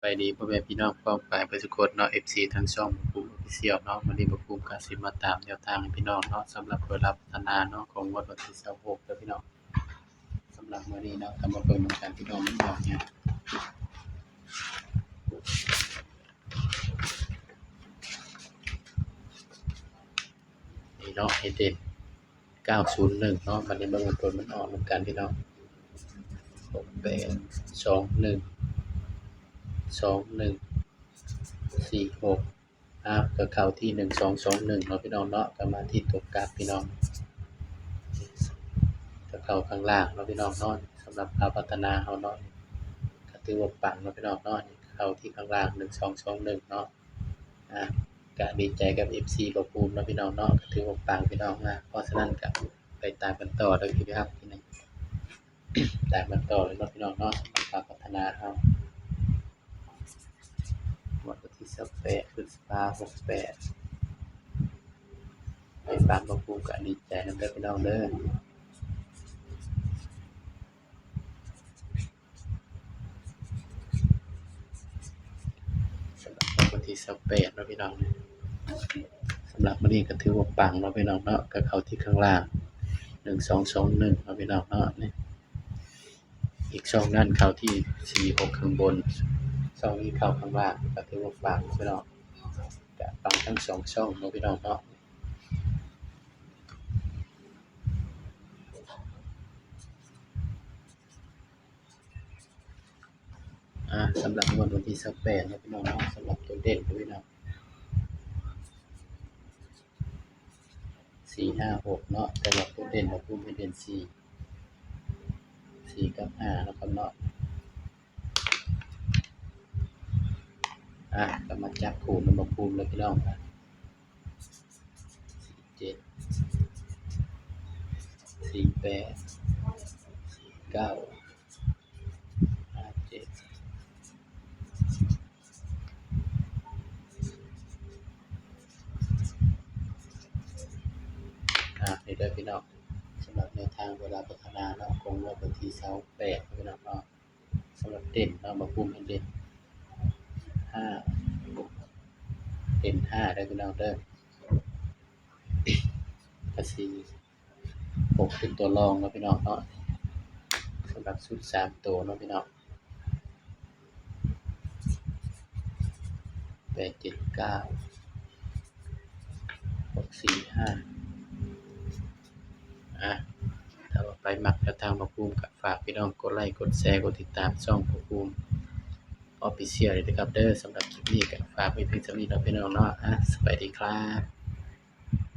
ไปดีพ่อแม่พี่น้องพ้องปายเบิดทุกคนเนาะ FC ทั้งช่องบ่ปู Official เนาะมื้อนี้บ่ปูก็สิมาตามแนวทางให้พี่น้องเนาะสำหรับเปิดรับพัฒนาเนาะของงวดวันที่26เด้อพี่น้องสำหรับมื้อนี้เนาะก็มาเบิ่งนำกันพี่น้องมันออกหยังนี่เนาะให้เด่น901เนาะบัดนี้เบิ่งว่าผลมันออกนำกันพี่น้อง68 21 21 46ก็เข้าที่1221เนาะพี่น้องเนาะก็มาที่ตัวกลับพี่น้องก็เข้าข้างล่างเนาะพี่น้องเนาะสำหรับเราพัฒนาเฮาเนาะก็ถือว่าปังเนาะพี่น้องเนาะเข้าที่ข้างล่าง1221เนาะอ่าก็ดีใจกับ FC บ่ภูมิเนาะพี่น้องเนาะก็ถือว่าปังพี่น้องเพราะฉะนั้นก็ไปตามกันต่อเด้อพี่ครับที่นี่ ตามกันต่อเลยเนาะพี่น้องเนาะการพัฒนาเฮาวันที่28พฤษภาคม68ไปฟังบ่ภูมิก็ดีใจนำเด้อพี่น้องเด้อสำหรับวันที่28เนาะพี่น้องสำหรับมื้อนี้ก็ถือว่าปังเนาะพี่น้องเนาะก็เข้าที่ข้างล่าง1221เนาะพี่น้องเนาะนี่อีกช่องนั้นเข้าที่46ข้างบนช่องนี้เข้าข้างล่างก็ถือว่าปังพี่น้องก็ปังทั้ง2ช่องเนาะพี่น้องเนาะสำหรับงวดวันที่28เนาะพี่น้องเนาะสำหรับตัวเด่นเด้อพี่น้อง4 5 6เนาะแต่ว่าตัวเด่นบ่ภูมิให้เด่น4กับ5เนาะครับเนาะก็มาจับคู่นำบ่ภูมิเลยพี่น้อง7 48 9 57นี่เด้อพี่น้องสำหรับแนวทางเวลาพัฒนาเนาะของงวดวันที่28พี่น้องเนาะสำหรับเด่นเนาะบ่ภูมิให้เด่น5เด่น5เด้อพี่น้องเด้อก็สิ6เป็นตัวรองเนาะพี่น้องเนาะสำหรับชุด3ตัวเนาะพี่น้อง879 645ถ้าว่าไปมักแนวทางบ่ภูมิก็ฝากพี่น้องกดไลค์กดแชร์กดติดตามช่องบ่ภูมิ Official ด้วยเด้อครับเด้อสำหรับคลิปนี้ก็ฝากไว้เพียงเท่านี้เนาะพี่น้องเนาะสวัสดีครับ